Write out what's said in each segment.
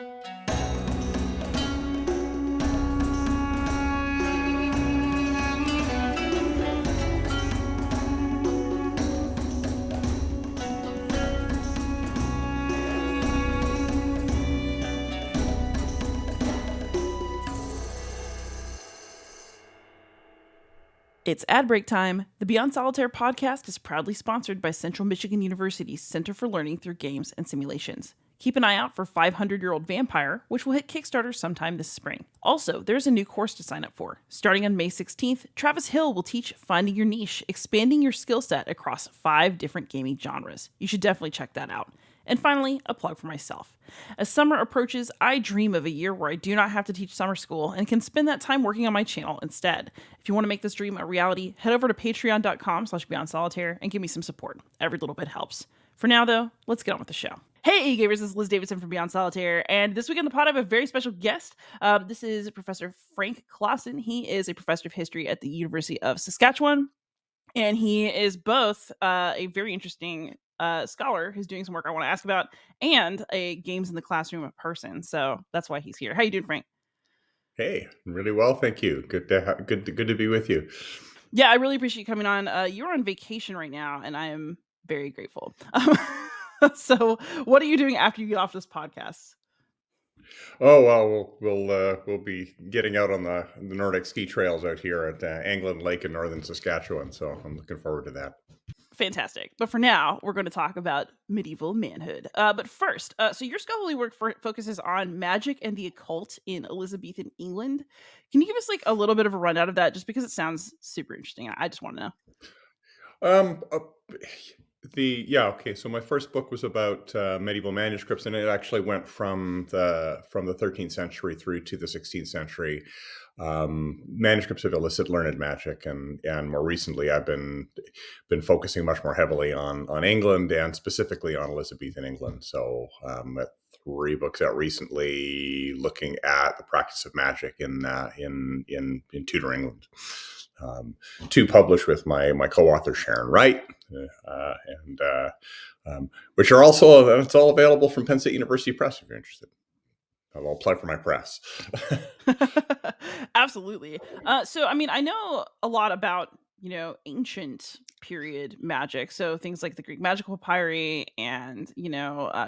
It's ad break time. The Beyond Solitaire podcast is proudly sponsored by Central Michigan University's Center for Learning Through Games and Simulations. Keep an eye out for 500-Year-Old Vampire, which will hit Kickstarter sometime this spring. Also, there's a new course to sign up for. Starting on May 16th, Travis Hill will teach Finding Your Niche, expanding your skill set across 5 different gaming genres. You should definitely check that out. And finally, a plug for myself. As summer approaches, I dream of a year where I do not have to teach summer school and can spend that time working on my channel instead. If you want to make this dream a reality, head over to patreon.com/beyondsolitaire and give me some support. Every little bit helps. For now, though, let's get on with the show. Hey, gamers, this is Liz Davidson from Beyond Solitaire, and this week on the pod, I have a very special guest. This is Professor Frank Klaassen. He is a professor of history at the University of Saskatchewan, and he is both a very interesting scholar who's doing some work I want to ask about, and a games in the classroom person. So that's why he's here. How you doing, Frank? Hey, really well, thank you. Good to be with you. Yeah, I really appreciate you coming on. You're on vacation right now, and I am very grateful. So, what are you doing after you get off this podcast? Oh well, we'll be getting out on the Nordic ski trails out here at Anglin Lake in northern Saskatchewan. So I'm looking forward to that. Fantastic. But for now, we're going to talk about medieval manhood. But first, so your scholarly work focuses on magic and the occult in Elizabethan England. Can you give us like a little bit of a rundown of that, just because it sounds super interesting? I just want to know. Okay. So my first book was about medieval manuscripts, and it actually went from the 13th century through to the 16th century. Manuscripts of illicit learned magic, and more recently, I've been focusing much more heavily on England, and specifically on Elizabethan England. So, 3 books out recently looking at the practice of magic in Tudor England. 2 published with my co-author Sharon Wright, which are also it's all available from Penn State University Press if you're interested. I'll plug for my press. Absolutely. So, I mean, I know a lot about, ancient period magic. So things like the Greek magical papyri and,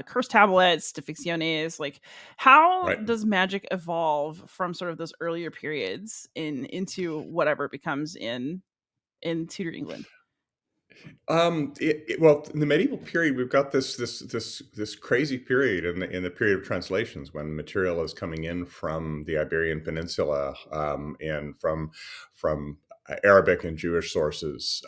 cursed tablets, Fictiones. Like, how Right. does magic evolve from sort of those earlier periods into whatever it becomes in Tudor England? Well, in the medieval period, we've got this crazy period in the period of translations when material is coming in from the Iberian Peninsula, and from Arabic and Jewish sources,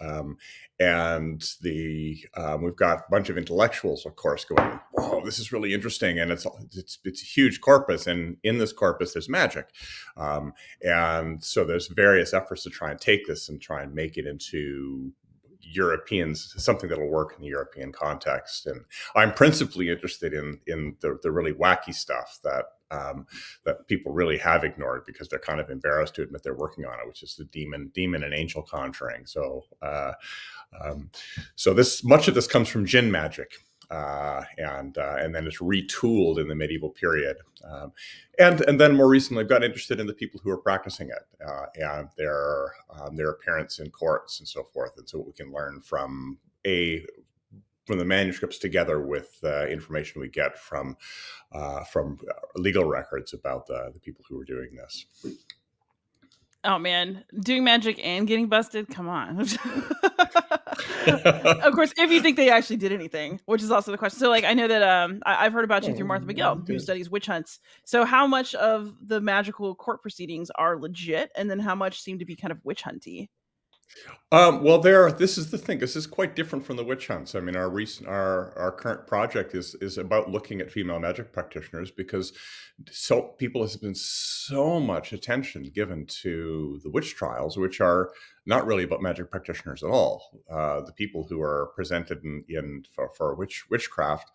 and we've got a bunch of intellectuals, of course, going, "Whoa, this is really interesting," and it's a huge corpus, and in this corpus, there's magic, and so there's various efforts to try and take this and try and make it into Europeans, something that'll work in the European context. And I'm principally interested in the really wacky stuff that people really have ignored because they're kind of embarrassed to admit they're working on it, which is the demon and angel conjuring. So this much of this comes from Jinn magic. And then it's retooled in the medieval period, and then more recently, I've got interested in the people who are practicing it, and their appearance in courts and so forth, and so what we can learn from the manuscripts together with information we get from legal records about the people who were doing this. Oh man, doing magic and getting busted? Come on. Of course, if you think they actually did anything, which is also the question. So like, I know that I've heard about you through Martha McGill, who studies witch hunts. So how much of the magical court proceedings are legit, and then how much seem to be kind of witch hunty? Well, this is the thing. This is quite different from the witch hunts. I mean, our current project is about looking at female magic practitioners because people has been so much attention given to the witch trials, which are not really about magic practitioners at all. The people who are presented for witchcraft,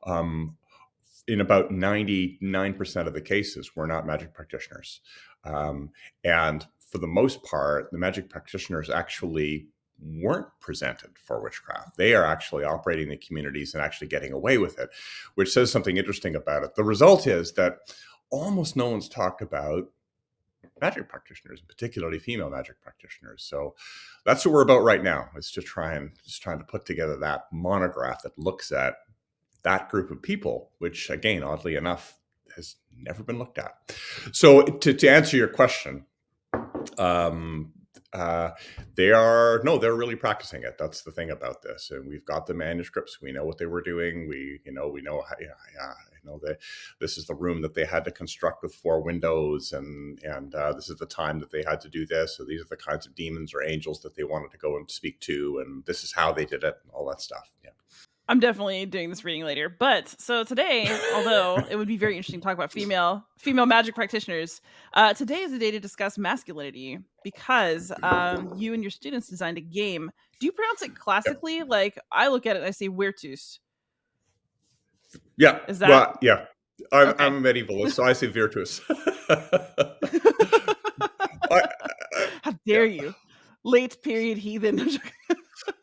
in about 99% of the cases, were not magic practitioners, and for the most part, the magic practitioners actually weren't presented for witchcraft. They are actually operating the communities and actually getting away with it, which says something interesting about it. The result is that almost no one's talked about magic practitioners, particularly female magic practitioners. So that's what we're about right now, is to trying to put together that monograph that looks at that group of people, which again, oddly enough, has never been looked at. So to answer your question, um, they're really practicing it. That's the thing about this. And we've got the manuscripts. We know what they were doing. We know how, that this is the room that they had to construct with 4 windows, and this is the time that they had to do this. So these are the kinds of demons or angels that they wanted to go and speak to, and this is how they did it, and all that stuff. Yeah. I'm definitely doing this reading later. But so today, although it would be very interesting to talk about female magic practitioners, today is a day to discuss masculinity because you and your students designed a game. Do you pronounce it Yep. classically? Like I look at it and I say Virtus. Yeah. Is that Well, yeah. I'm okay? a medievalist, so I say virtuous. I, How yeah, dare you? Late period heathen.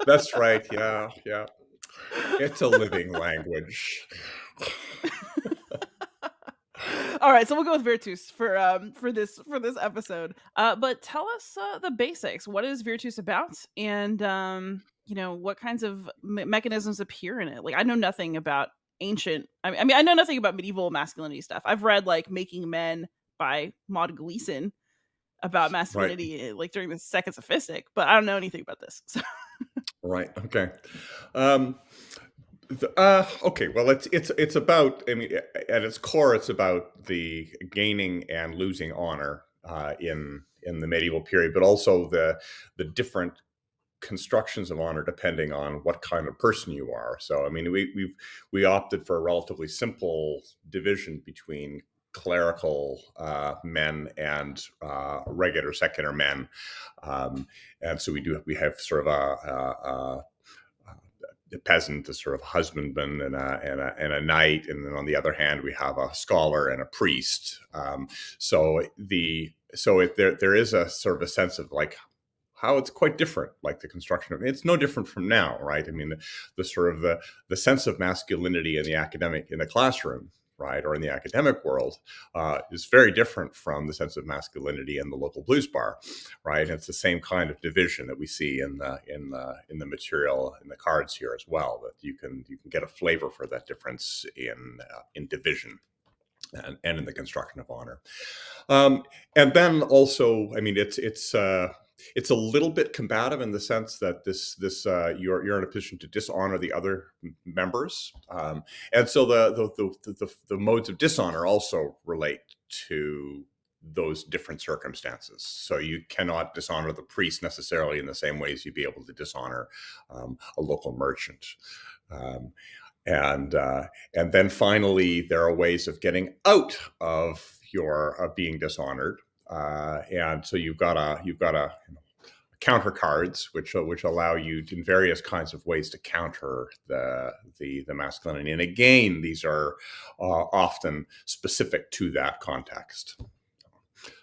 that's right. Yeah, yeah. It's a living language. All right, so we'll go with Virtus for this episode. But tell us the basics. What is Virtus about, and what kinds of mechanisms appear in it? Like, I know nothing about ancient. I mean, I know nothing about medieval masculinity stuff. I've read like Making Men by Maud Gleason about Right. masculinity, like during the Second Sophistic, but I don't know anything about this. So. Right. Okay. Um, okay. Well, it's about. I mean, at its core, it's about the gaining and losing honor in the medieval period, but also the different constructions of honor depending on what kind of person you are. So, I mean, we opted for a relatively simple division between clerical men and regular secular men, and so we have sort of a peasant, a sort of husbandman, and a knight, and then on the other hand, we have a scholar and a priest. There is a sort of a sense of like how it's quite different, like the construction of it's no different from now, right? I mean, the sort of the sense of masculinity in the classroom, right, or in the academic world, is very different from the sense of masculinity in the local blues bar, right? It's the same kind of division that we see in the material in the cards here as well. That you can get a flavor for that difference in division and in the construction of honor. And then also, I mean, it's a little bit combative in the sense that you're in a position to dishonor the other members, and so the modes of dishonor also relate to those different circumstances. So you cannot dishonor the priest necessarily in the same ways you'd be able to dishonor a local merchant. Um, and then finally, there are ways of getting out of being dishonored, and so you've got a counter cards which allow you in various kinds of ways to counter the masculinity. And again, these are often specific to that context.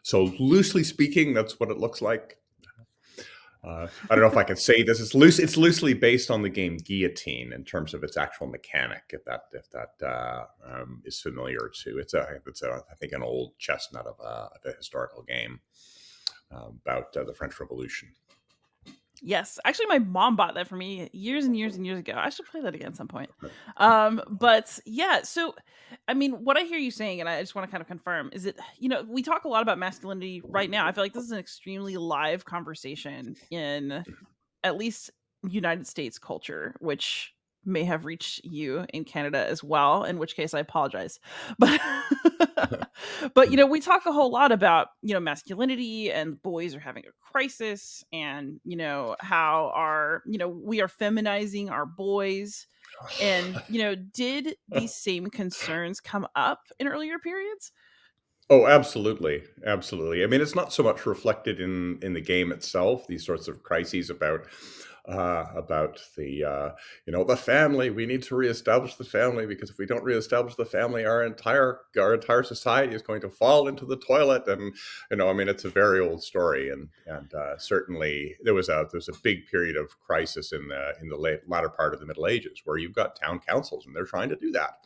So loosely speaking, that's what it looks like. I don't know if I can say this. It's loosely based on the game Guillotine in terms of its actual mechanic. If that is familiar to, I think an old chestnut of a historical game about the French Revolution. Yes, actually, my mom bought that for me years and years and years ago. I should play that again at some point. But yeah, so I mean, what I hear you saying, and I just want to kind of confirm, is it we talk a lot about masculinity right now. I feel like this is an extremely live conversation in at least United States culture, which may have reached you in Canada as well, in which case I apologize. But but we talk a whole lot about, masculinity, and boys are having a crisis, and how we are feminizing our boys. And did these same concerns come up in earlier periods? Oh, absolutely, absolutely. I mean, it's not so much reflected in the game itself. These sorts of crises about about the family. We need to reestablish the family, because if we don't reestablish the family, our entire society is going to fall into the toilet. And I mean, it's a very old story, and certainly there was a big period of crisis in the latter part of the Middle Ages, where you've got town councils and they're trying to do that.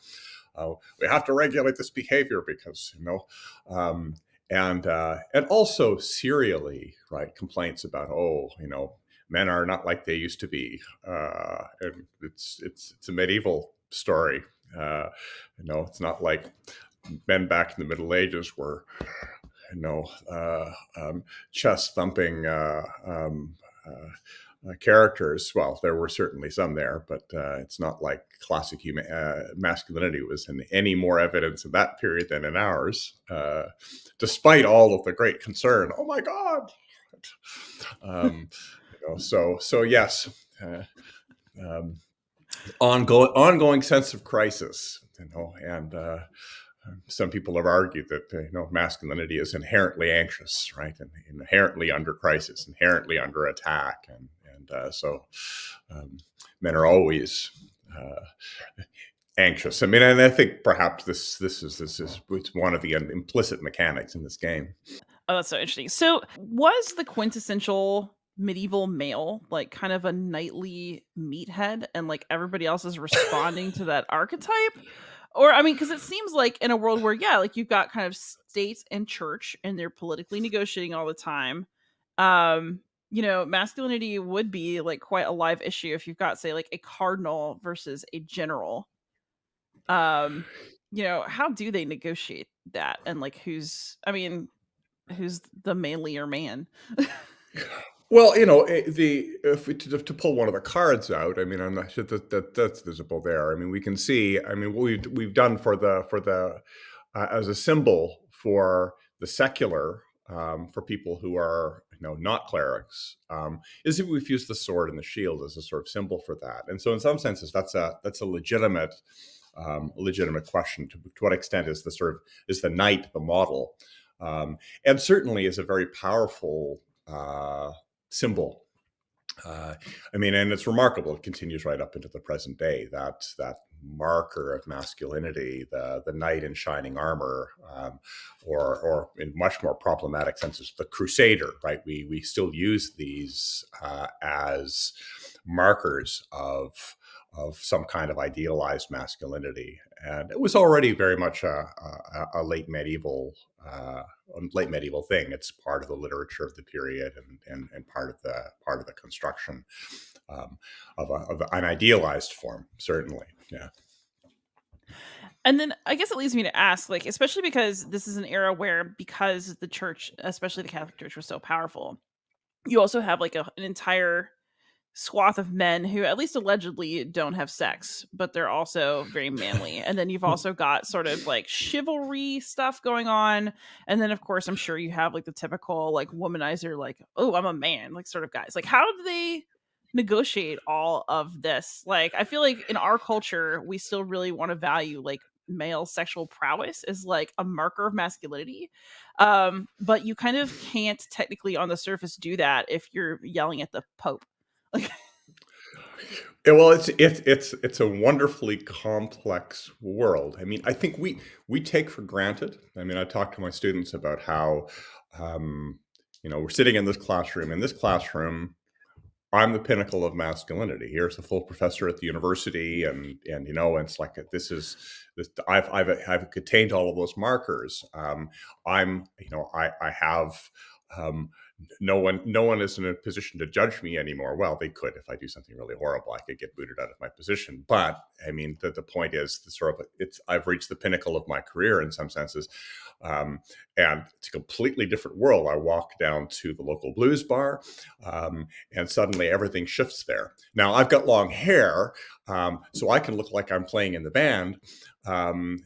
We have to regulate this behavior because and also serially, right, complaints about, men are not like they used to be, and it's a medieval story. uh, it's not like men back in the Middle Ages were, you know uh, chest thumping characters. Well, there were certainly some there, but it's not like classic masculinity was in any more evidence in that period than in ours, despite all of the great concern. Oh my God! um, so yes, um, ongoing sense of crisis. And some people have argued that masculinity is inherently anxious, right, and inherently under crisis, inherently under attack, and so men are always anxious. I mean, and I think perhaps this is it's one of the implicit mechanics in this game. Oh, that's so interesting. So, was the quintessential medieval male like kind of a knightly meathead and like everybody else is responding to that archetype? Or I mean, because it seems like in a world where, yeah, like you've got kind of state and church and they're politically negotiating all the time. Masculinity would be like quite a live issue if you've got, say, like a cardinal versus a general. Um, how do they negotiate that? And like who's the manlier man? Well, the if we to pull one of the cards out, I mean, I'm not sure that's visible there. I mean, we can see. I mean, what we've done for the as a symbol for the secular, for people who are not clerics, is that we've used the sword and the shield as a sort of symbol for that. And so, in some senses, that's a legitimate question. To what extent is the knight the model, and certainly is a very powerful symbol. I mean, and it's remarkable. It continues right up into the present day. That marker of masculinity, the knight in shining armor, or in much more problematic senses, the crusader. Right? We still use these as markers of some kind of idealized masculinity, and it was already very much a late medieval thing. It's part of the literature of the period, and part of the construction, of an idealized form, certainly. Yeah. And then I guess it leads me to ask, like, especially because this is an era where, because the church, especially the Catholic Church, was so powerful, you also have like an entire swath of men who at least allegedly don't have sex, but they're also very manly. And then you've also got sort of like chivalry stuff going on. And then of course I'm sure you have like the typical like womanizer, like, oh, I'm a man, like sort of guys. Like, how do they negotiate all of this? Like, I feel like in our culture, we still really want to value like male sexual prowess as like a marker of masculinity. But you kind of can't technically on the surface do that if you're yelling at the Pope. Like, Yeah, well, it's a wonderfully complex world. I mean, I think we take for granted. I mean, I talk to my students about how, we're sitting in this classroom. In this classroom, I'm the pinnacle of masculinity. Here's a full professor at the university, and it's like this. I've attained all of those markers. I have. Um, no one is in a position to judge me anymore. Well, they could. If I do something really horrible, I could get booted out of my position. But I mean, the point is, I've reached the pinnacle of my career in some senses. um, and it's a completely different world. I walk down to the local blues bar, and suddenly everything shifts there. Now I've got long hair, so I can look like I'm playing in the band, and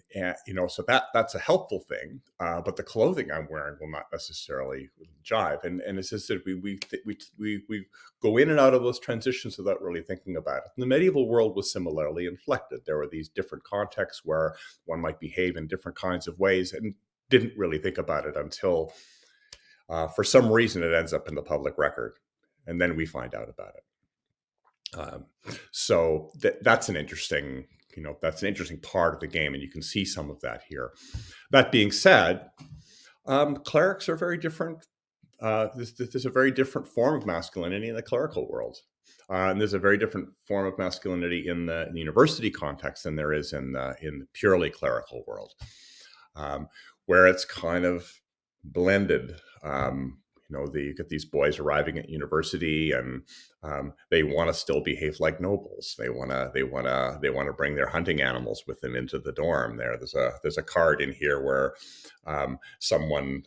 so that's a helpful thing. But the clothing I'm wearing will not necessarily jive. And it's just that we go in and out of those transitions without really thinking about it. And the medieval world was similarly inflected. There were these different contexts where one might behave in different kinds of ways, and didn't really think about it until, for some reason, it ends up in the public record, and then we find out about it. Um, so that's an interesting, that's an interesting part of the game, and you can see some of that here. That being said, clerics are very different. There's a very different form of masculinity in the clerical world. And there's a very different form of masculinity in the university context than there is in the purely clerical world, um, where it's kind of blended. You get these boys arriving at university, and they want to still behave like nobles. They want to bring their hunting animals with them into the dorm. There's a card in here where someone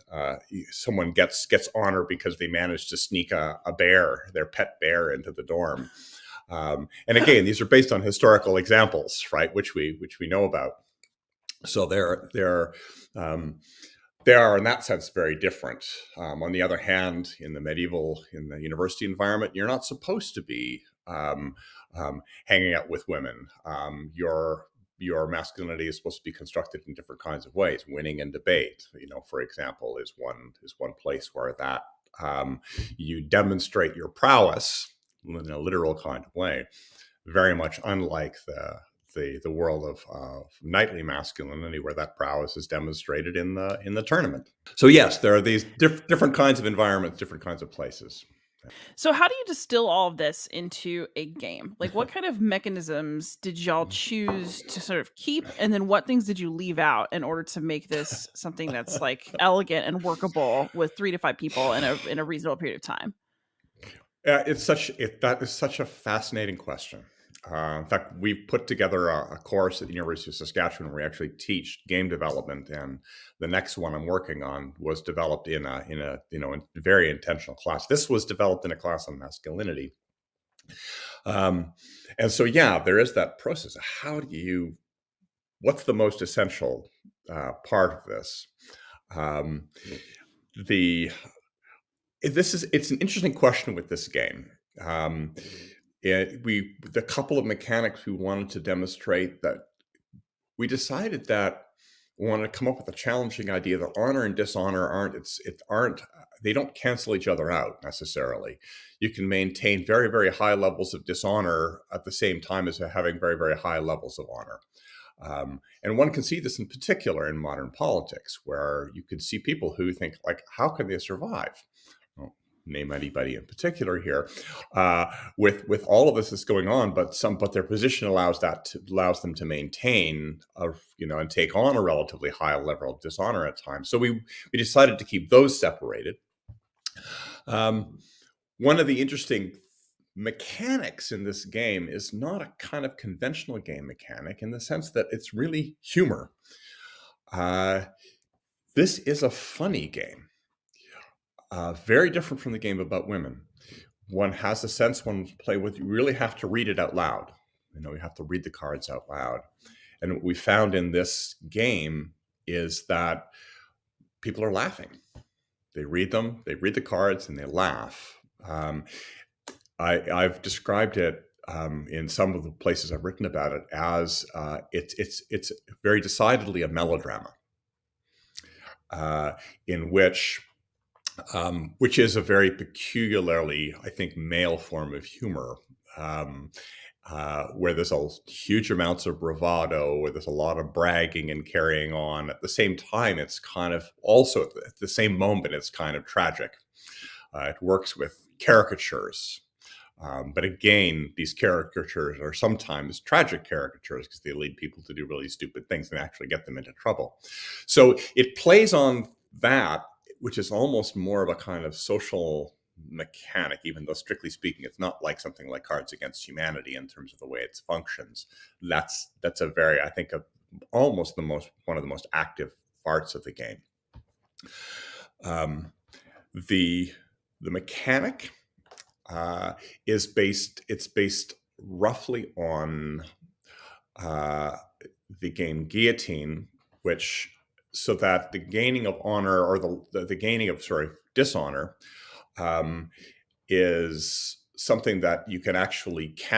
gets honor because they managed to sneak a bear, their pet bear, into the dorm. And again, these are based on historical examples, right, which we know about. So um, they are in that sense very different. On the other hand, in the university environment, you're not supposed to be hanging out with women. Your masculinity is supposed to be constructed in different kinds of ways. Winning in debate, for example, is one place where that you demonstrate your prowess in a literal kind of way. Very much unlike the world of knightly masculinity, where that prowess is demonstrated in the tournament. So yes, there are these different kinds of environments, different kinds of places. So how do you distill all of this into a game? Like, what kind of mechanisms did y'all choose to sort of keep, and then what things did you leave out in order to make this something that's like elegant and workable with 3 to 5 people in a reasonable period of time? That is such a fascinating question. In fact, we've put together a course at the University of Saskatchewan where we actually teach game development, and the next one I'm working on was developed in a very intentional class. This was developed in a class on masculinity, and so yeah, there is that process. What's the most essential part of this? Um, the it's an interesting question with this game. The couple of mechanics we wanted to demonstrate, that we decided that we wanted to come up with a challenging idea that honor and dishonor aren't they don't cancel each other out necessarily. You can maintain very, very high levels of dishonor at the same time as having very, very high levels of honor. And one can see this in particular in modern politics, where you can see people who think, like, how can they survive? Well, name anybody in particular here, with all of this that's going on, but their position allows them to maintain and take on a relatively high level of dishonor at times. So we decided to keep those separated. One of the interesting mechanics in this game is not a kind of conventional game mechanic, in the sense that it's really humor. This is a funny game, very different from the game about women. One has a sense when you play with, you really have to read it out loud. You have to read the cards out loud. And what we found in this game is that people are laughing. They read them, they read the cards, and they laugh. I've described it in some of the places I've written about it as it's very decidedly a melodrama, in which is a very peculiarly, I think, male form of humor, where there's huge amounts of bravado, where there's a lot of bragging and carrying on. At the same time, it's kind of also at the same moment, it's kind of tragic. It works with caricatures. But again, these caricatures are sometimes tragic caricatures because they lead people to do really stupid things and actually get them into trouble. So it plays on that, which is almost more of a kind of social mechanic, even though strictly speaking, it's not like something like Cards Against Humanity in terms of the way it functions. That's a very, I think, almost one of the most active parts of the game. The mechanic is based roughly on the game Guillotine, so that the gaining of honor, or the gaining of dishonor, is something that you can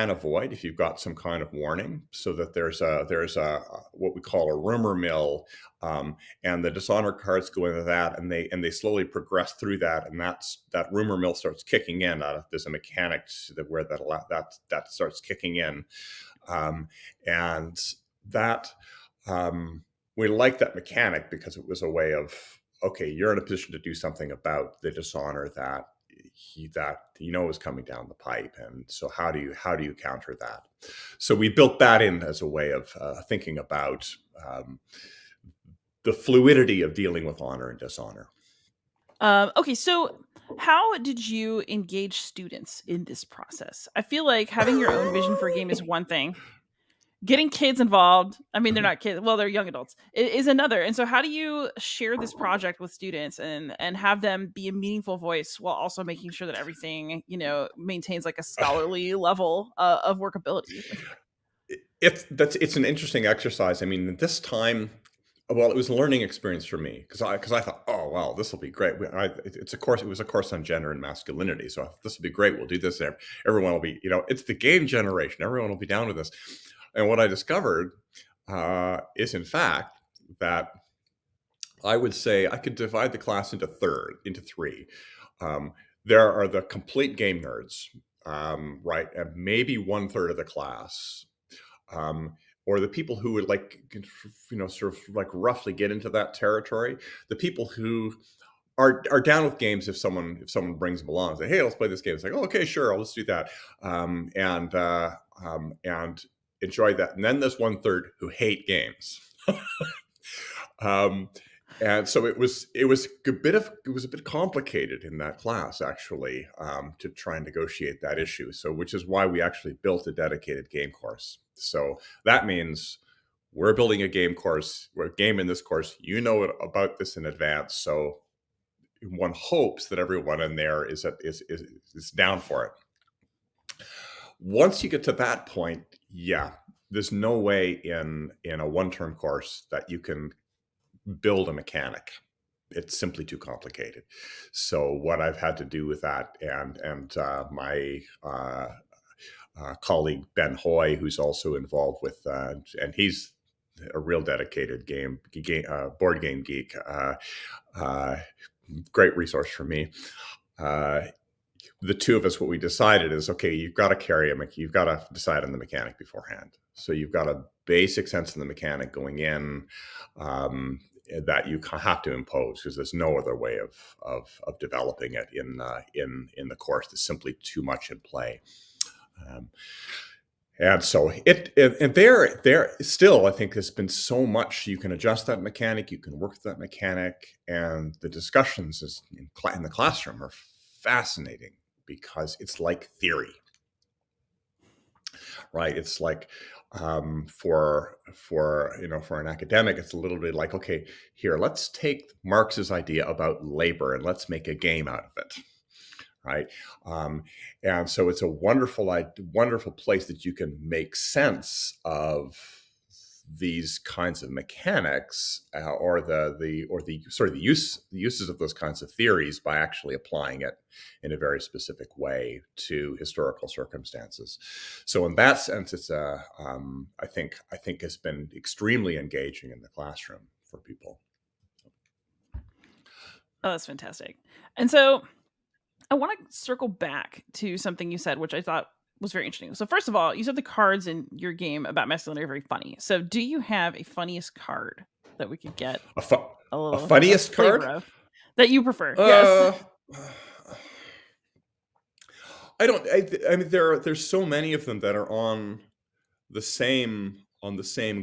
avoid if you've got some kind of warning, so that there's a what we call a rumor mill, and the dishonor cards go into that, and they slowly progress through that, and that rumor mill starts kicking in. There's a mechanic where that starts kicking in, and that we like that mechanic because it was a way of, okay, you're in a position to do something about the dishonor that is coming down the pipe, and so how do you counter that? So we built that in as a way of thinking about the fluidity of dealing with honor and dishonor. Okay, so how did you engage students in this process? I feel like having your own vision for a game is one thing. Getting kids involved, I mean, they're not kids, well, they're young adults, is another. And so how do you share this project with students and have them be a meaningful voice while also making sure that everything, maintains like a scholarly level of workability? It's an interesting exercise. I mean, at this time, well, it was a learning experience for me because I thought, oh wow, this will be great. It's a course. It was a course on gender and masculinity, so I thought, this will be great. We'll do this. Everyone will be, it's the game generation. Everyone will be down with this. And what I discovered is, in fact, that I would say I could divide the class into three. Um, there are the complete game nerds, right, and maybe 1/3 of the class, or the people who would sort of like roughly get into that territory. The people who are down with games if someone brings them along and say, hey, let's play this game. It's like, oh, okay, sure, let's do that, and enjoy that. And then there's 1/3 who hate games. um, and so it was a bit complicated in that class, actually, to try and negotiate that issue. So, which is why we actually built a dedicated game course. So that means we're building a game course, we're a game in this course. You know about this in advance, so one hopes that everyone in there is down for it. Once you get to that point, yeah, there's no way in a one-term course that you can build a mechanic. It's simply too complicated. So what I've had to do with that, and my colleague Ben Hoy, who's also involved with, and he's a real dedicated board game geek, great resource for me. The two of us, what we decided is, okay, you've got to decide on the mechanic beforehand. So you've got a basic sense of the mechanic going in, that you have to impose, because there's no other way of developing it in the course. There's simply too much in play. And so there still, I think there's been so much you can adjust that mechanic, you can work with that mechanic, and the discussions in the classroom are fascinating because it's like theory, right? It's like, for an academic, it's a little bit like, okay, here, let's take Marx's idea about labor and let's make a game out of it. Right. And so it's a wonderful place that you can make sense of these kinds of mechanics, or the uses of those kinds of theories, by actually applying it in a very specific way to historical circumstances. So in that sense, it's I think has been extremely engaging in the classroom for people. Oh, that's fantastic. And so I want to circle back to something you said, which I thought was very interesting. So first of all, you said the cards in your game about masculinity are very funny. So do you have a funniest card that we could get a funniest card of that you prefer? Yes. Yes. I mean, there's so many of them that are on the same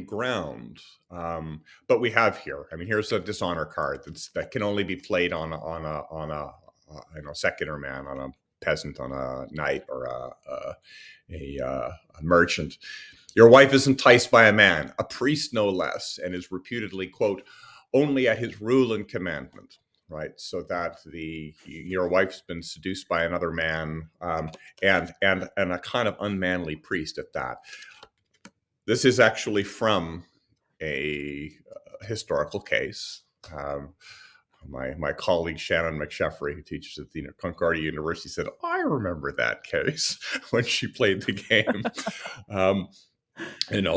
ground. But we have here. I mean, here's a dishonor card that can only be played on a secular man, on a peasant, on a knight, or a merchant. Your wife is enticed by a man, a priest no less, and is reputedly, quote, only at his rule and commandment. Right, so that your wife's been seduced by another man, and a kind of unmanly priest at that. This is actually from a historical case. my colleague Shannon McSheffrey, who teaches at the Concordia University, said, "I remember that case," when she played the game. Um,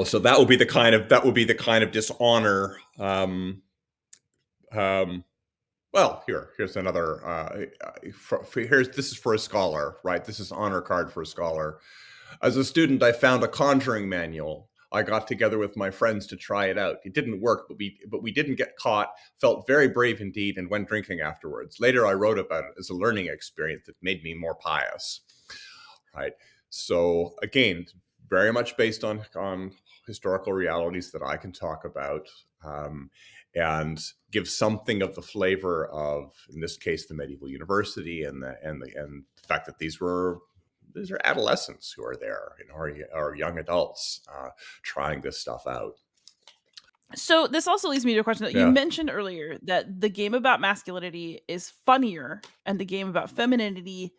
so that would be the kind of dishonor. Um, well, here's another. This is for a scholar, right? This is honor card for a scholar. As a student, I found a conjuring manual. I got together with my friends to try it out. It didn't work, but we didn't get caught. Felt very brave indeed, and went drinking afterwards. Later, I wrote about it as a learning experience that made me more pious. Right. So again, very much based on historical realities that I can talk about, and give something of the flavor of, in this case, the medieval university, and the fact that these are adolescents who are there, or young adults trying this stuff out. So this also leads me to a question that you Yeah. mentioned earlier, that the game about masculinity is funnier and the game about femininity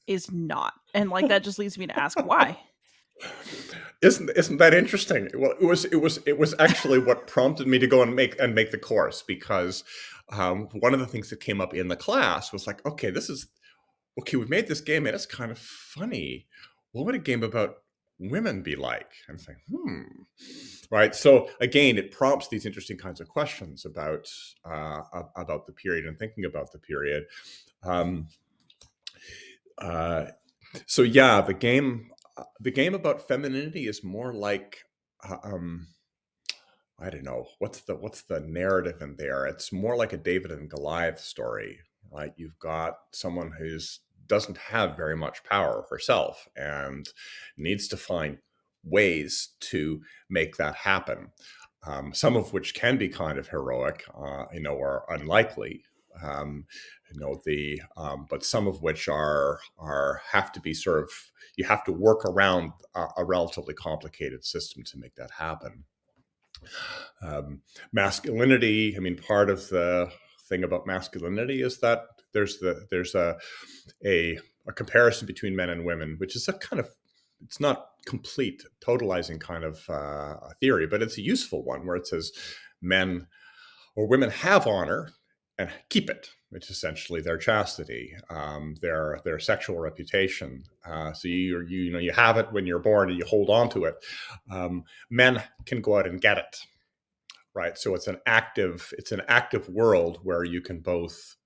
is not. And like that just leads me to ask why. Isn't that interesting? Well, it was actually what prompted me to go and make the course, because one of the things that came up in the class was like, okay, we've made this game and it's kind of funny. What would a game about women be like? I'm saying, right. So again, it prompts these interesting kinds of questions about the period and thinking about the period. Um, uh, so yeah, the game about femininity is more like, I don't know, what's the narrative in there. It's more like a David and Goliath story, right? You've got someone who's doesn't have very much power herself and needs to find ways to make that happen. Some of which can be kind of heroic, or unlikely. But some of which are have to be sort of, you have to work around a relatively complicated system to make that happen. Masculinity, I mean, part of the thing about masculinity is that there's a comparison between men and women, which is a kind of, it's not complete totalizing kind of theory, but it's a useful one, where it says men or women have honor and keep it, which is essentially their chastity, their sexual reputation. So you have it when you're born and you hold on to it. Men can go out and get it, right? So it's an active world where you can both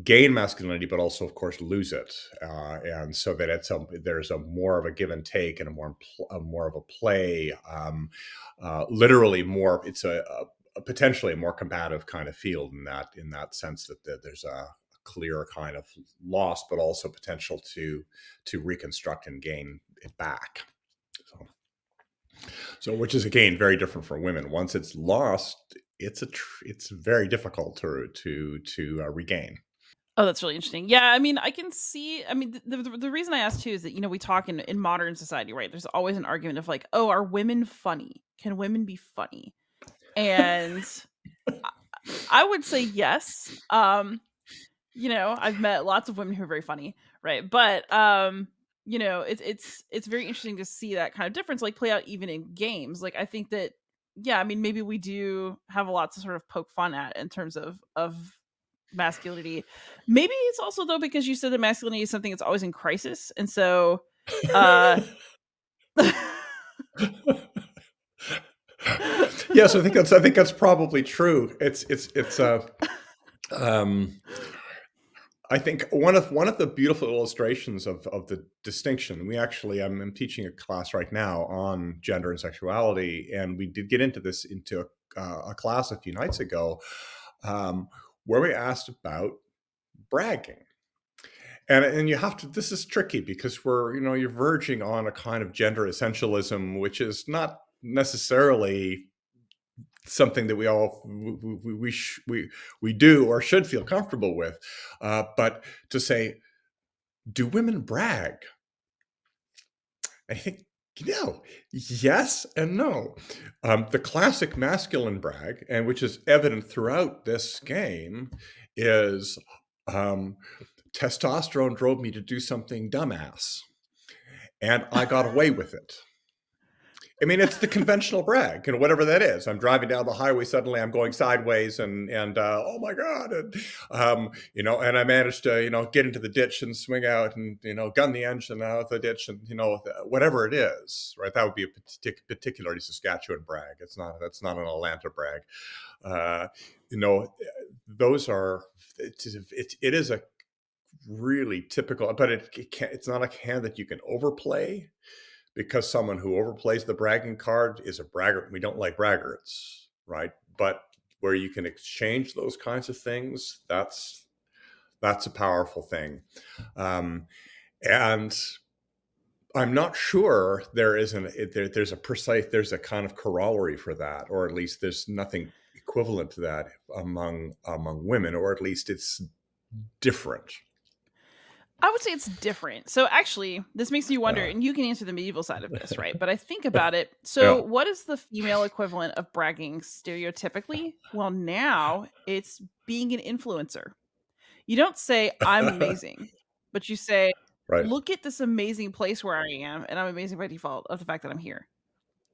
gain masculinity, but also, of course, lose it, and so that there's a more of a give and take, and a more of a play. Literally more, it's a potentially a more combative kind of field in that sense, that there's a clear kind of loss, but also potential to reconstruct and gain it back. So, which is again very different from women. Once it's lost, it's very difficult to regain. Oh, that's really interesting. Yeah, I mean, I can see. I mean, the reason I asked too is that we talk in modern society, right? There's always an argument of like, oh, are women funny? Can women be funny? And I I would say yes. I've met lots of women who are very funny, right? But it's very interesting to see that kind of difference like play out even in games. Like I think that, yeah, I mean, maybe we do have a lot to sort of poke fun at in terms of masculinity. Maybe it's also though because you said that masculinity is something that's always in crisis, and so uh Yes, I think that's probably true. Um, I think one of the beautiful illustrations of the distinction. We actually, I'm teaching a class right now on gender and sexuality, and we did get into this into a class a few nights ago, where we asked about bragging. And you have to, this is tricky because you're verging on a kind of gender essentialism, which is not necessarily something that we all we do or should feel comfortable with. But to say, do women brag? I think, yes and no. The classic masculine brag, and which is evident throughout this game, is testosterone drove me to do something dumbass, and I got away with it. I mean, it's the conventional brag, whatever that is. I'm driving down the highway, suddenly I'm going sideways, and oh my god, and I managed to get into the ditch and swing out and gun the engine out of the ditch, and whatever it is, right? That would be a particularly Saskatchewan brag. That's not an Atlanta brag. Uh, you know, those are it is a really typical, but it's not a hand that you can overplay, because someone who overplays the bragging card is a braggart. We don't like braggarts, right? But where you can exchange those kinds of things, that's a powerful thing. And I'm not sure there's a kind of corollary for that, or at least there's nothing equivalent to that among women, or at least it's different. I would say it's different. So actually, this makes me wonder, Uh, and you can answer the medieval side of this, right? But I think about it. So, yeah. what is the female equivalent of bragging stereotypically? Well, now it's being an influencer. You don't say, I'm amazing, but you say, Right. look at this amazing place where I am, and I'm amazing by default of the fact that I'm here.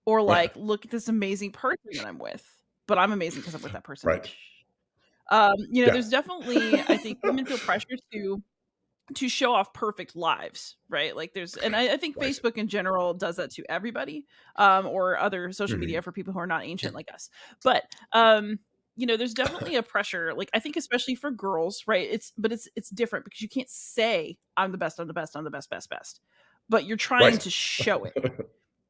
Or like, look at this amazing person that I'm with, but I'm amazing because I'm with that person. Right. Yeah. There's definitely, I think women feel pressure to show off perfect lives, right? Like there's, and I think Right. Facebook in general does that to everybody, or other social Mhm. media for people who are not ancient like us. But there's definitely a pressure. Like I think especially for girls, right? It's different because you can't say I'm the best, I'm the best, I'm the best, best, best, but you're trying Right. to show it.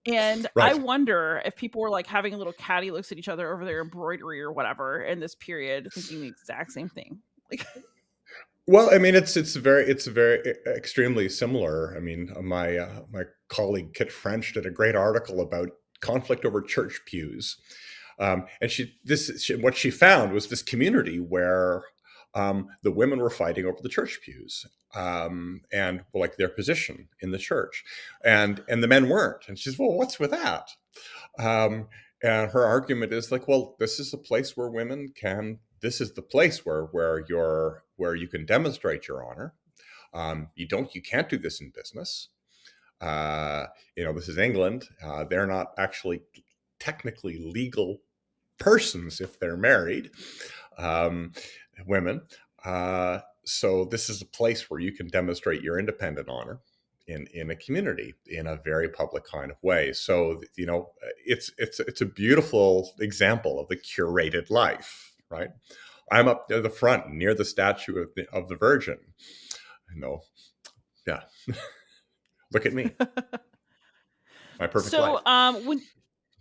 And I Right. wonder if people were like having a little catty looks at each other over their embroidery or whatever in this period, thinking the exact same thing. Like, Well, I mean, it's very extremely similar. I mean, my colleague Kit French did a great article about conflict over church pews, and what she found was this community where the women were fighting over the church pews, and like their position in the church, and the men weren't. And she's, well, what's with that? Um, and her argument is like, well, this is a place where women can. This is the place where you can demonstrate your honor. You can't do this in business. Uh, this is England. They're not actually technically legal persons if they're married, um, women. So this is a place where you can demonstrate your independent honor in a community in a very public kind of way. So it's a beautiful example of the curated life, right? I'm up near the front, near the statue of the Virgin. You know, yeah. Look at me, my perfect so life.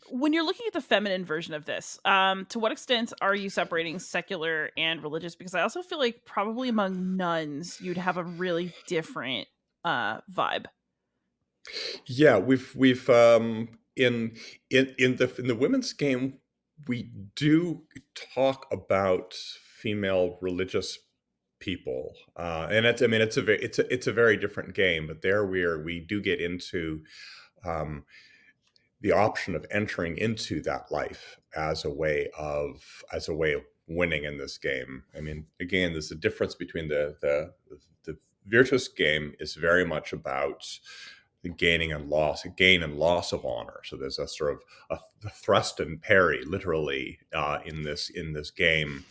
when you're looking at the feminine version of this, to what extent are you separating secular and religious? Because I also feel like probably among nuns, you'd have a really different vibe. Yeah, we've in the women's game, we do talk about female religious people, and it's a very different game. But there we do get into um, the option of entering into that life as a way of winning in this game. I mean, again, there's a difference between the Virtus game is very much about the gain and loss of honor. So there's a sort of a thrust and parry, literally, in this game.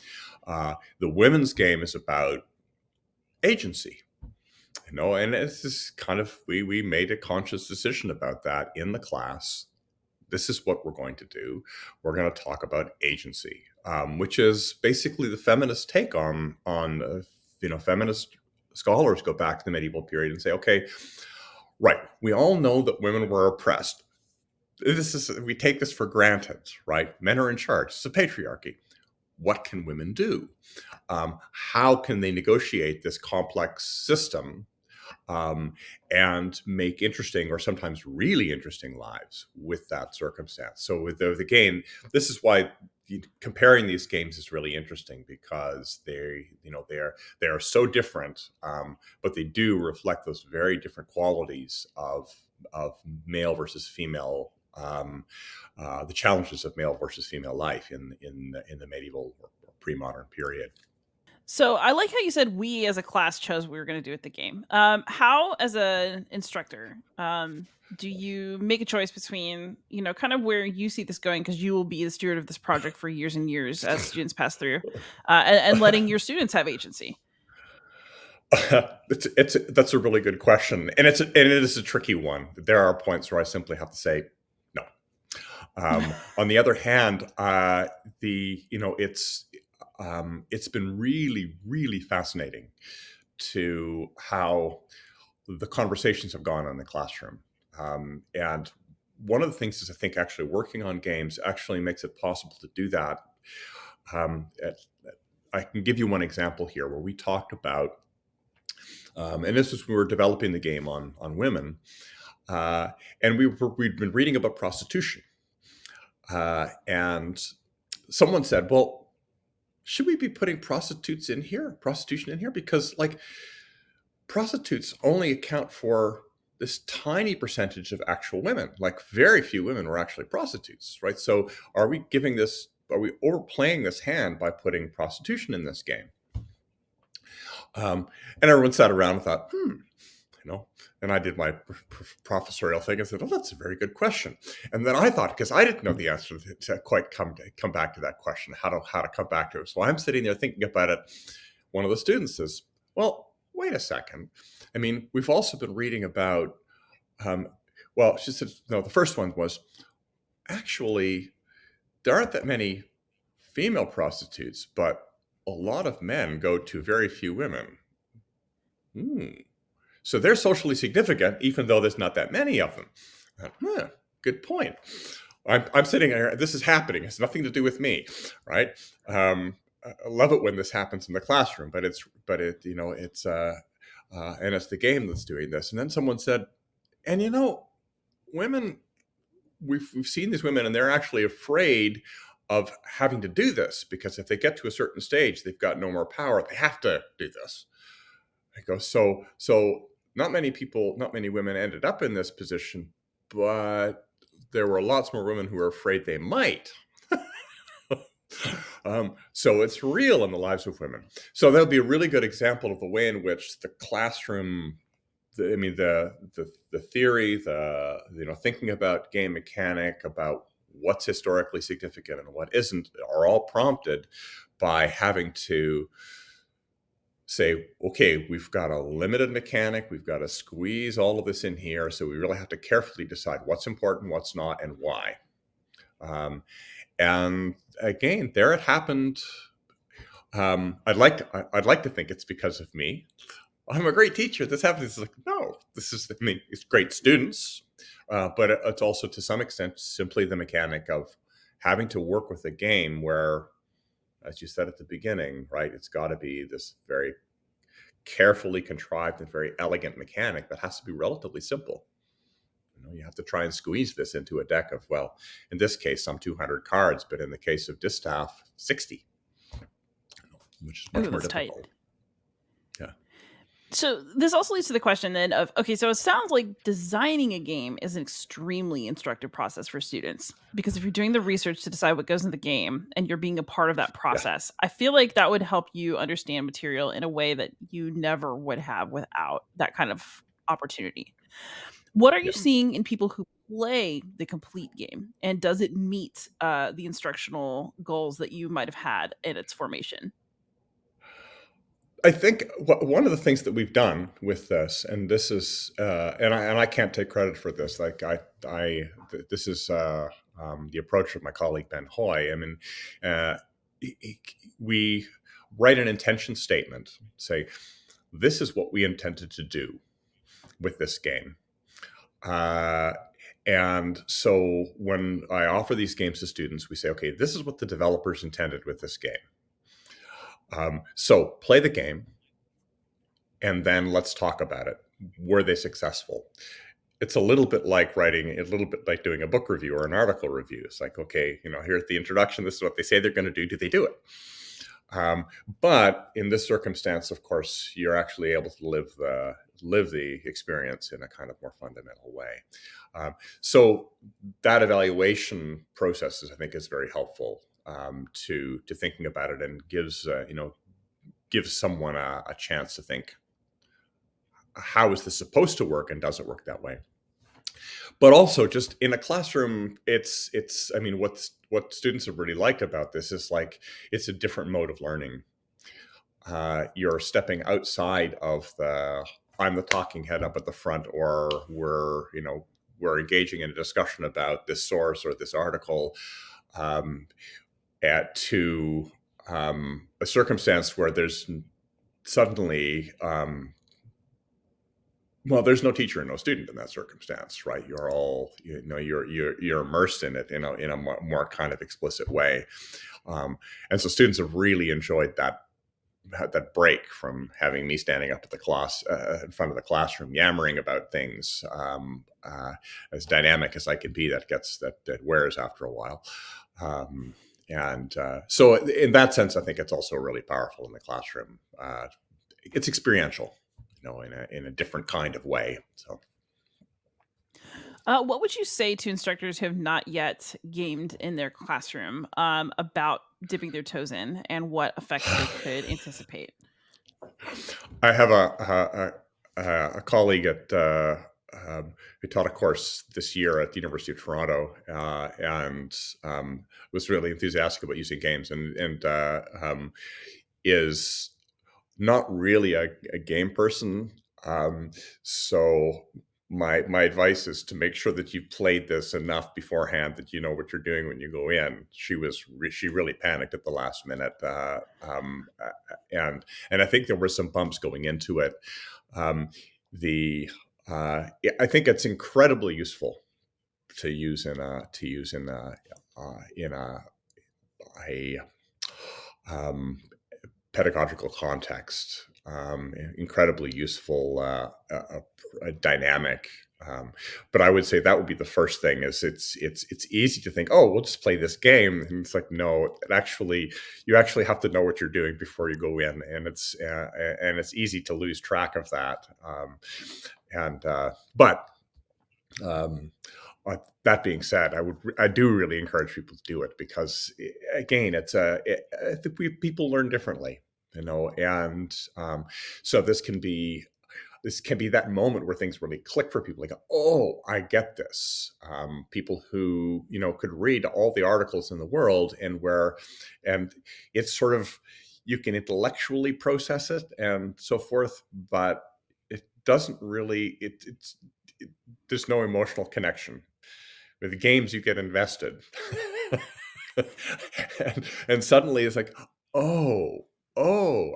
The women's game is about agency, and it's just kind of we made a conscious decision about that in the class. This is what we're going to do. We're going to talk about agency, which is basically the feminist take on feminist scholars go back to the medieval period and say, okay, right, we all know that women were oppressed. We take this for granted, right? Men are in charge. It's a patriarchy. What can women do? How can they negotiate this complex system, um, and make interesting, or sometimes really interesting, lives with that circumstance? So with the game, this is why comparing these games is really interesting, because they are so different, but they do reflect those very different qualities of male versus female. The challenges of male versus female life in the medieval or pre-modern period. So I like how you said we as a class chose what we were going to do with the game. How, as an instructor, do you make a choice between, kind of where you see this going, because you will be the steward of this project for years and years as students pass through, and letting your students have agency? That's a really good question, and it is a tricky one. There are points where I simply have to say no. On the other hand, it's been really fascinating to how the conversations have gone in the classroom. And one of the things is, I think, actually working on games actually makes it possible to do that. Um, I can give you one example here where we talked about, and this was when we were developing the game on women, and we'd been reading about prostitution, and someone said, "Well, should we be putting prostitution in here? Because like prostitutes only account for this tiny percentage of actual women. Like very few women were actually prostitutes, right? So are we overplaying this hand by putting prostitution in this game?" And everyone sat around and thought, and I did my professorial thing and said, "Oh, that's a very good question." And then I thought, because I didn't know the answer to quite come back to that question, how to come back to it. So I'm sitting there thinking about it. One of the students says, "Well, wait a second. I mean, we've also been reading about," well, she said, no, the first one was, "Actually, there aren't that many female prostitutes, but a lot of men go to very few women. Hmm. So they're socially significant, even though there's not that many of them." Good point. I'm sitting here. This is happening. It's nothing to do with me, right? I love it when this happens in the classroom, but it's and it's the game that's doing this. And then someone said, "And women, we've seen these women, and they're actually afraid of having to do this, because if they get to a certain stage, they've got no more power. They have to do this." I go, so not many women ended up in this position, but there were lots more women who were afraid they might. So it's real in the lives of women. So that'll be a really good example of the way in which the classroom, the theory, thinking about game mechanic, about what's historically significant and what isn't, are all prompted by having to say, okay, we've got a limited mechanic, we've got to squeeze all of this in here, so we really have to carefully decide what's important, what's not, and why. And again, there it happened. I'd like to think it's because of me. I'm a great teacher. This happens. It's like, no, it's great students, but it's also to some extent simply the mechanic of having to work with a game where, as you said at the beginning, right, it's got to be this very carefully contrived and very elegant mechanic that has to be relatively simple. You have to try and squeeze this into a deck of, well, in this case, some 200 cards, but in the case of Distaff, 60, which is much more difficult. Tight. Yeah. So this also leads to the question then of, okay, so it sounds like designing a game is an extremely instructive process for students, because if you're doing the research to decide what goes in the game and you're being a part of that process, I feel like that would help you understand material in a way that you never would have without that kind of opportunity. What are you seeing in people who play the complete game, and does it meet the instructional goals that you might have had in its formation? I think one of the things that we've done with this, and this is, and I can't take credit for this. Like this is the approach of my colleague Ben Hoy. I mean, we write an intention statement, say, this is what we intended to do with this game. And so when I offer these games to students, we say, okay, this is what the developers intended with this game. So play the game, and then let's talk about it. Were they successful? It's a little bit like doing a book review or an article review. It's like, okay, here's the introduction. This is what they say they're going to do. Do they do it? But in this circumstance, of course, you're actually able to live the experience in a kind of more fundamental way. So that evaluation process, I think, is very helpful to thinking about it, and gives gives someone a chance to think, how is this supposed to work, and does it work that way? But also, just in a classroom, it's I mean, what students have really liked about this is, like, it's a different mode of learning. You're stepping outside of the I'm the talking head up at the front, or we're engaging in a discussion about this source or this article, um, to a circumstance where there's suddenly well, there's no teacher and no student in that circumstance, right? You're all, you're immersed in it in a more kind of explicit way, and so students have really enjoyed that break from having me standing up at the class in front of the classroom yammering about things, as dynamic as I can be. That wears after a while, and so in that sense, I think it's also really powerful in the classroom. It's experiential, in a different kind of way. So, What would you say to instructors who have not yet gamed in their classroom about dipping their toes in and what effects they could anticipate? I have a colleague who taught a course this year at the University of Toronto, and was really enthusiastic about using games, and is not really a game person. So my advice is to make sure that you've played this enough beforehand that you know what you're doing when you go in. She really panicked at the last minute, and I think there were some bumps going into it. The I think it's incredibly useful to use in a pedagogical context. Incredibly useful, a dynamic. But I would say that would be the first thing. Is it's easy to think, oh, we'll just play this game, and it's like, no, you actually have to know what you're doing before you go in, and it's easy to lose track of that. And but that being said, I do really encourage people to do it, because again, I think people learn differently, and so this can be that moment where things really click for people. Like, oh, I get this. People who could read all the articles in the world, and it's sort of, you can intellectually process it and so forth, but it doesn't really. There's no emotional connection. With the games, you get invested, and suddenly it's like, oh,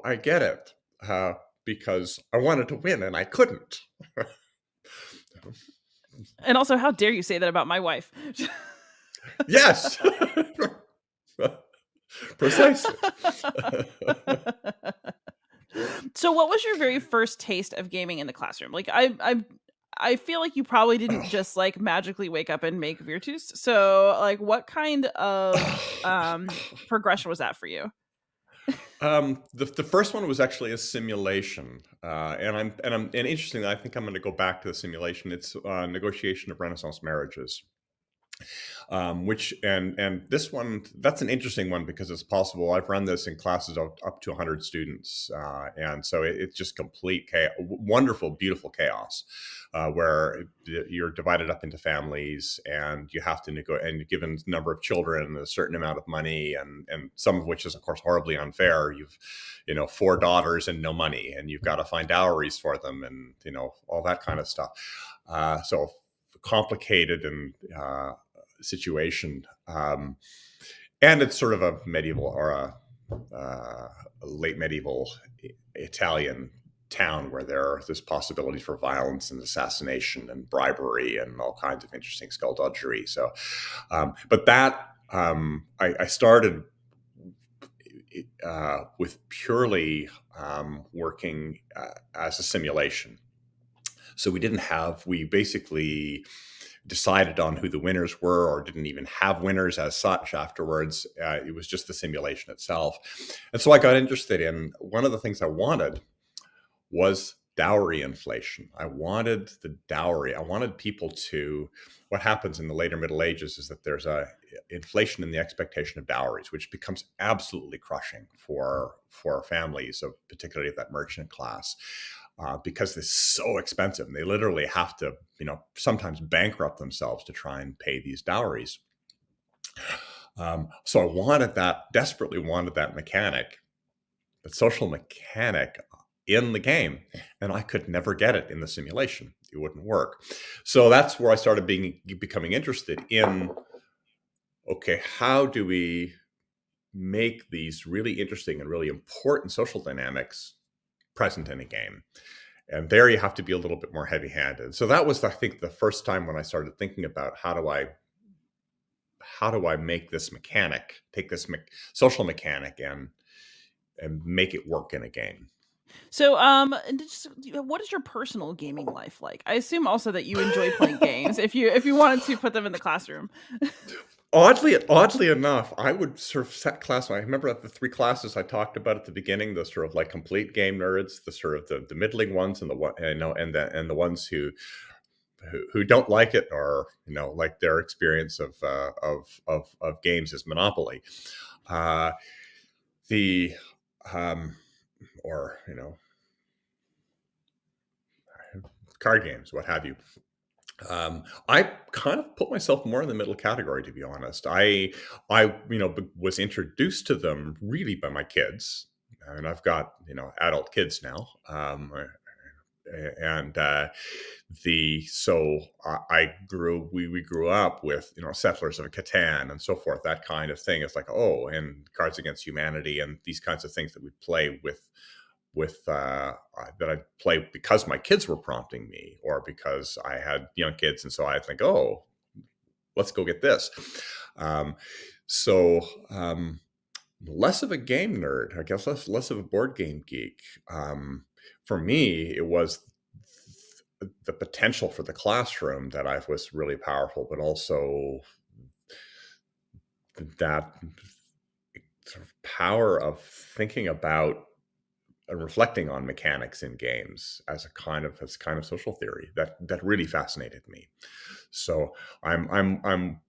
I get it, because I wanted to win and I couldn't. And also, how dare you say that about my wife? Yes, precisely. So, what was your very first taste of gaming in the classroom? Like, I feel like you probably didn't just like magically wake up and make Virtus. So, like, what kind of progression was that for you? The first one was actually a simulation, and interestingly, I think I'm going to go back to the simulation. It's negotiation of Renaissance marriages, which and this one, that's an interesting one, because it's possible. I've run this in classes of up to 100 students, and so it's just complete chaos, wonderful, beautiful chaos, where you're divided up into families, and you have to and given a number of children, a certain amount of money, and some of which is of course horribly unfair. You've 4 daughters and no money, and you've got to find dowries for them, and all that kind of stuff. So complicated and situation, and it's sort of a medieval, or a late medieval Italian town, where there's possibilities for violence and assassination and bribery and all kinds of interesting skullduggery. So, but that I started with purely working as a simulation. So we basically decided on who the winners were, or didn't even have winners as such afterwards. It was just the simulation itself. And so I got interested in, one of the things I wanted was dowry inflation. I wanted the dowry. I wanted people to. What happens in the later Middle Ages is that there's a inflation in the expectation of dowries, which becomes absolutely crushing for families of particularly of that merchant class. Because it's so expensive, and they literally have to, sometimes bankrupt themselves to try and pay these dowries. So I wanted that, desperately wanted that mechanic, that social mechanic in the game, and I could never get it in the simulation. It wouldn't work. So that's where I started becoming interested in, okay, how do we make these really interesting and really important social dynamics present in a game? And there you have to be a little bit more heavy-handed. So that was, I think, the first time when I started thinking about how do I make this mechanic, take this social mechanic and make it work in a game. So, and what is your personal gaming life like? I assume also that you enjoy playing games if you wanted to put them in the classroom. Oddly enough, I would sort of set class. I remember the three classes I talked about at the beginning: the sort of like complete game nerds, the sort of the middling ones, and the one and the ones who don't like it, or like their experience of games is Monopoly, uh, the or card games, what have you. I kind of put myself more in the middle category, to be honest. I was introduced to them really by my kids, and I've got adult kids now. And the so I grew we grew up with Settlers of Catan and so forth, that kind of thing. It's like, oh, and Cards Against Humanity and these kinds of things that we play with that I play because my kids were prompting me, or because I had young kids, and so I think, oh, let's go get this. So less of a game nerd, I guess, less of a board game geek. For me, it was the potential for the classroom that I was really powerful, but also that sort of power of thinking about and reflecting on mechanics in games as kind of social theory that really fascinated me. So I'm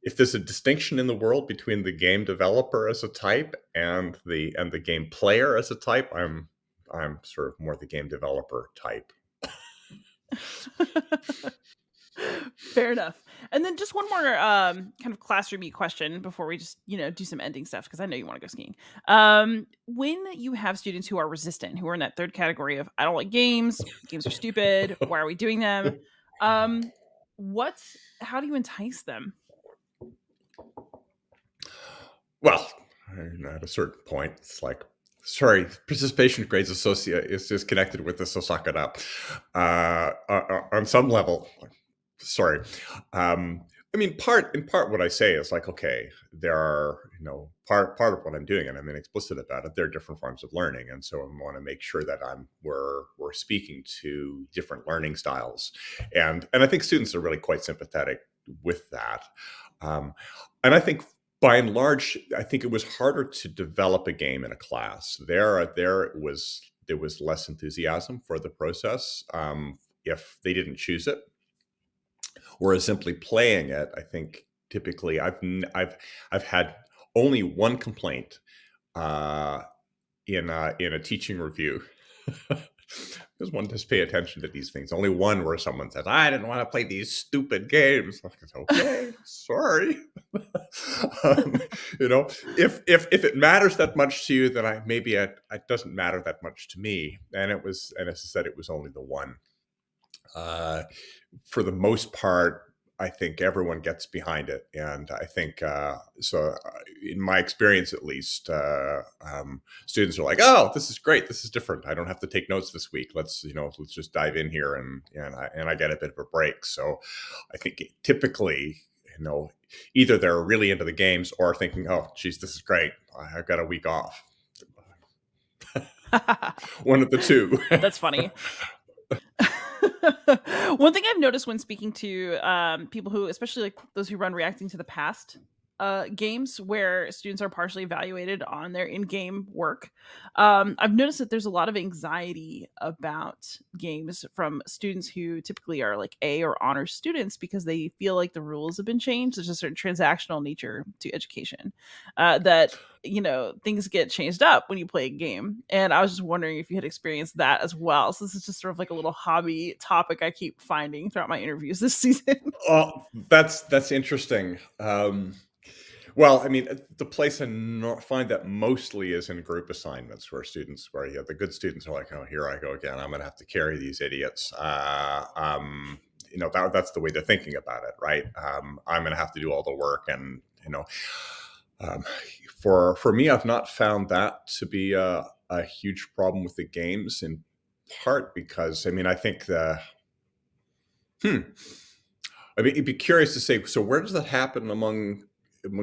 if there's a distinction in the world between the game developer as a type and the game player as a type, I'm sort of more the game developer type. Fair enough. And then just one more kind of classroomy question before we just do some ending stuff, because I know you want to go skiing. When you have students who are resistant, who are in that third category of I don't like games are stupid, why are we doing them? How do you entice them? Well, at a certain point, it's like, sorry, participation grades is just connected with this, so suck it up. On some level, sorry. I mean, in part, what I say is like, okay, there are, part of what I'm doing, and I'm being explicit about it. There are different forms of learning, and so I want to make sure that we're speaking to different learning styles, and I think students are really quite sympathetic with that. And I think, by and large, I think it was harder to develop a game in a class. There was less enthusiasm for the process if they didn't choose it. Whereas simply playing it, I think typically I've had only one complaint in a teaching review. Because one does pay attention to these things. Only one where someone says, "I didn't want to play these stupid games." Okay, sorry. If it matters that much to you, then maybe it doesn't matter that much to me. And as I said, it was only the one. For the most part, I think everyone gets behind it, and I think so. In my experience, at least, students are like, "Oh, this is great. This is different. I don't have to take notes this week. Let's just dive in here," and I get a bit of a break. So, I think typically, either they're really into the games or thinking, "Oh, geez, this is great. I've got a week off." One of the two. That's funny. One thing I've noticed when speaking to people who, especially like those who run Reacting to the Past games where students are partially evaluated on their in-game work. I've noticed that there's a lot of anxiety about games from students who typically are like A or honor students because they feel like the rules have been changed. There's a certain transactional nature to education that things get changed up when you play a game. And I was just wondering if you had experienced that as well. So this is just sort of like a little hobby topic I keep finding throughout my interviews this season. Oh, that's interesting. Well, I mean, the place find that mostly is in group assignments where the good students are like, oh, here I go again. I'm going to have to carry these idiots. That's the way they're thinking about it, right? I'm going to have to do all the work, and um, for me, I've not found that to be a huge problem with the games. In part because, I mean, I think I mean, it'd be curious to say. So, where does that happen among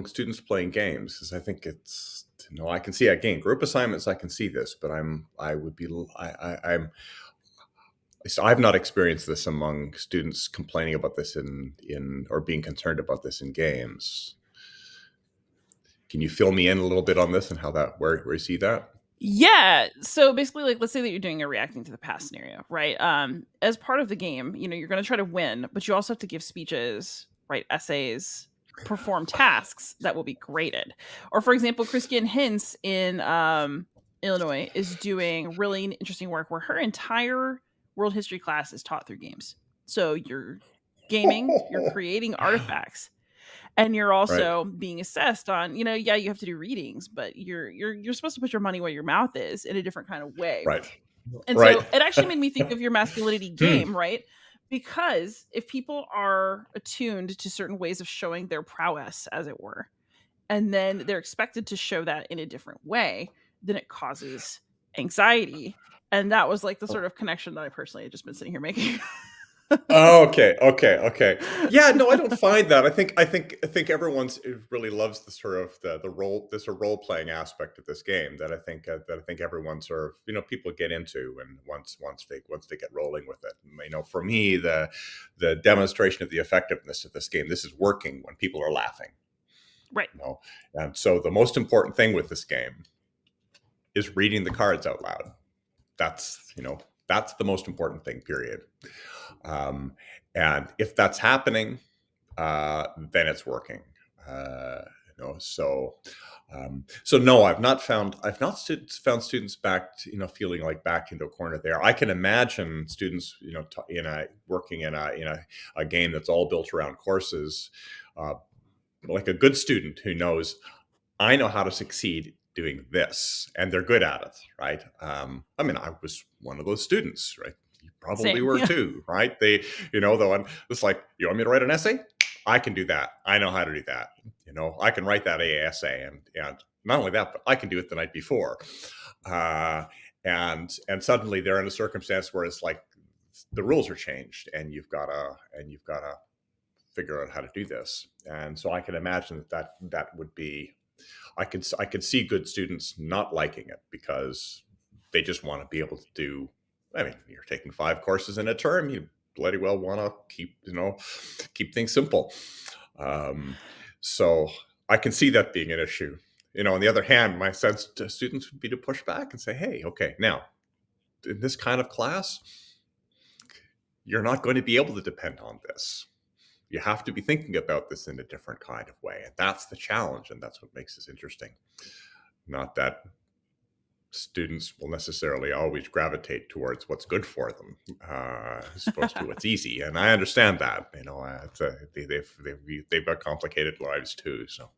students playing games? Because I think I can see again group assignments. I can see this, but so I've not experienced this among students complaining about this in or being concerned about this in games. Can you fill me in a little bit on this and where you see that? Yeah. So basically, like, let's say that you're doing a reacting to the past scenario, right? As part of the game, you're going to try to win, but you also have to give speeches, write essays, perform tasks that will be graded. Or, for example, Christian Hinz in Illinois is doing really interesting work where her entire world history class is taught through games. So you're gaming, you're creating artifacts, and you're Right, also being assessed on, yeah, you have to do readings, but you're supposed to put your money where your mouth is in a different kind of way. right, And right. so it actually made me think of your masculinity Hmm. game, right? Because if people are attuned to certain ways of showing their prowess, as it were, and then they're expected to show that in a different way, then it causes anxiety. And that was like the sort of connection that I personally had just been sitting here making. Oh, okay, okay, okay. Yeah, no, I don't find that. I think everyone's really loves the sort of the role this sort of role playing aspect of this game that I think everyone sort of people get into, and once they get rolling with it. For me, the demonstration of the effectiveness of this game, this is working when people are laughing. Right. You know, and so the most important thing with this game is reading the cards out loud. That's the most important thing. Period. Um, and if that's happening, then it's working. Uh, so no, I've not found students feeling like backed into a corner there. I can imagine students, working in a game that's all built around courses, uh, like a good student who knows I know how to succeed doing this, and they're good at it, right? I mean, I was one of those students, right? You probably Same. were Yeah. too, right? The one it's like, you want me to write an essay? I can do that. I know how to do that. I can write that essay, and not only that, but I can do it the night before. Uh, and suddenly they're in a circumstance where it's like the rules are changed, and you've got to figure out how to do this. And so I can imagine that would be I could see good students not liking it because they just want to be able to do. I mean, you're taking 5 courses in a term. You bloody well want to keep things simple. Um, so I can see that being an issue. On the other hand, my sense to students would be to push back and say, "Hey, okay, now in this kind of class, you're not going to be able to depend on this. You have to be thinking about this in a different kind of way, and that's the challenge, and that's what makes this interesting." Not that students will necessarily always gravitate towards what's good for them, as opposed to what's easy. And I understand that. They've got complicated lives too. So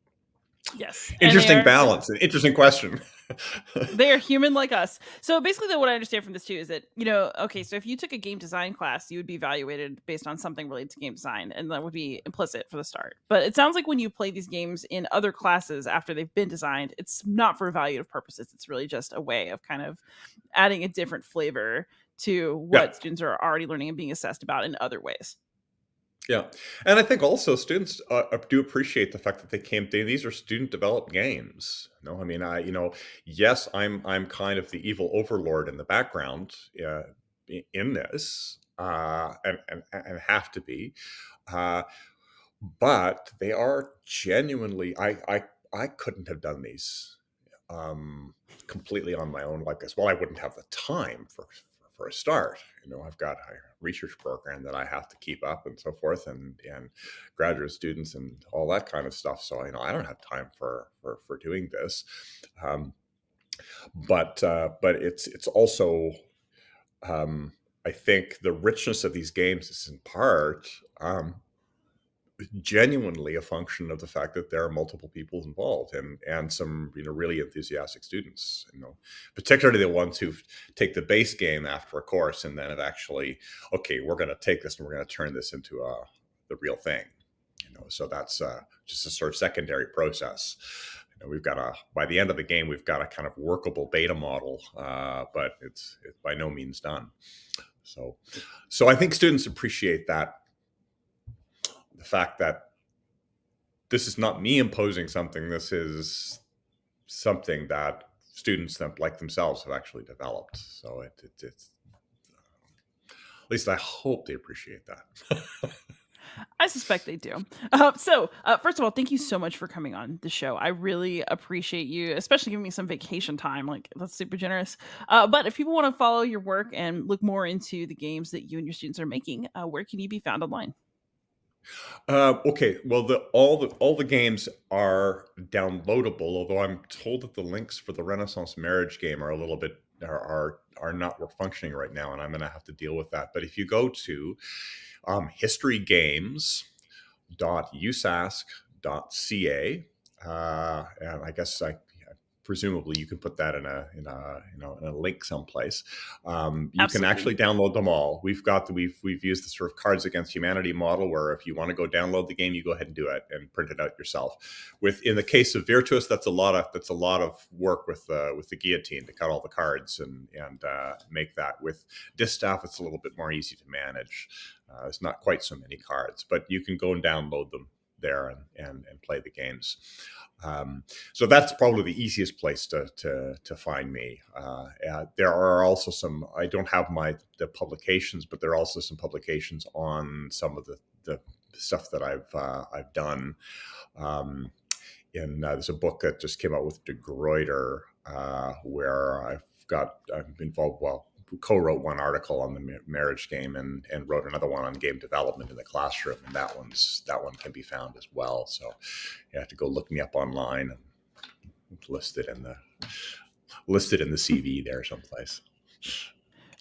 Yes. And they interesting are just balance, an interesting question. they are human like us. So basically, what I understand from this too is that, okay, so if you took a game design class, you would be evaluated based on something related to game design, and that would be implicit for the start. But it sounds like when you play these games in other classes after they've been designed, it's not for evaluative purposes. It's really just a way of kind of adding a different flavor to Yeah. what students are already learning and being assessed about in other ways. Yeah, and I think also students do appreciate the fact that these are student developed games. No, I mean, yes, I'm kind of the evil overlord in the background, in this, and have to be. Uh, but they are genuinely. I couldn't have done these completely on my own like this. Well, I wouldn't have the time for a start. I've got a research program that I have to keep up and so forth, and graduate students and all that kind of stuff. So I don't have time for doing this. Um, but it's also, I think the richness of these games is in part genuinely a function of the fact that there are multiple people involved, and some really enthusiastic students, particularly the ones who take the base game after a course and then have actually, okay, we're going to take this and we're going to turn this into the real thing. So that's just a sort of secondary process. We've got by the end of the game, we've got a kind of workable beta model, but it's by no means done. So I think students appreciate that, the fact that this is not me imposing something. This is something that students that like themselves have actually developed. So it's at least I hope they appreciate that. I suspect they do. First of all, thank you so much for coming on the show. I really appreciate you, especially giving me some vacation time. Like, that's super generous. But if people want to follow your work and look more into the games that you and your students are making, where can you be found online? Okay, well, all the games are downloadable. Although I'm told that the links for the Renaissance Marriage game are a little bit are not functioning right now, and I'm going to have to deal with that. But if you go to historygames.usask.ca, and I guess presumably you can put that in a link someplace. You can Absolutely. actually download them all. We've used the sort of Cards Against Humanity model, where if you want to go download the game, you go ahead and do it and print it out yourself. In the case of Virtuous, that's a lot of work with the guillotine to cut all the cards and make that. With Distaff, it's a little bit more easy to manage. There's not quite so many cards, but you can go and download them there and play the games. So that's probably the easiest place to find me. There are also some. I don't have the publications, but there are also some publications on some of the stuff that I've done. There's a book that just came out with De Gruyter, where I'm involved. Well, co-wrote one article on the marriage game and wrote another one on game development in the classroom, and that one can be found as well. So you have to go look me up online and listed in the CV there someplace.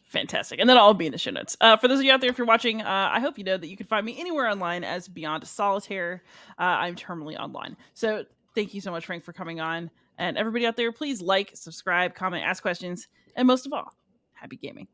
Fantastic. And that'll all be in the show notes. For those of you out there, if you're watching, I hope you know that you can find me anywhere online as Beyond Solitaire. I'm terminally online. So thank you so much, Frank, for coming on. And everybody out there, please like, subscribe, comment, ask questions, and most of all, happy gaming.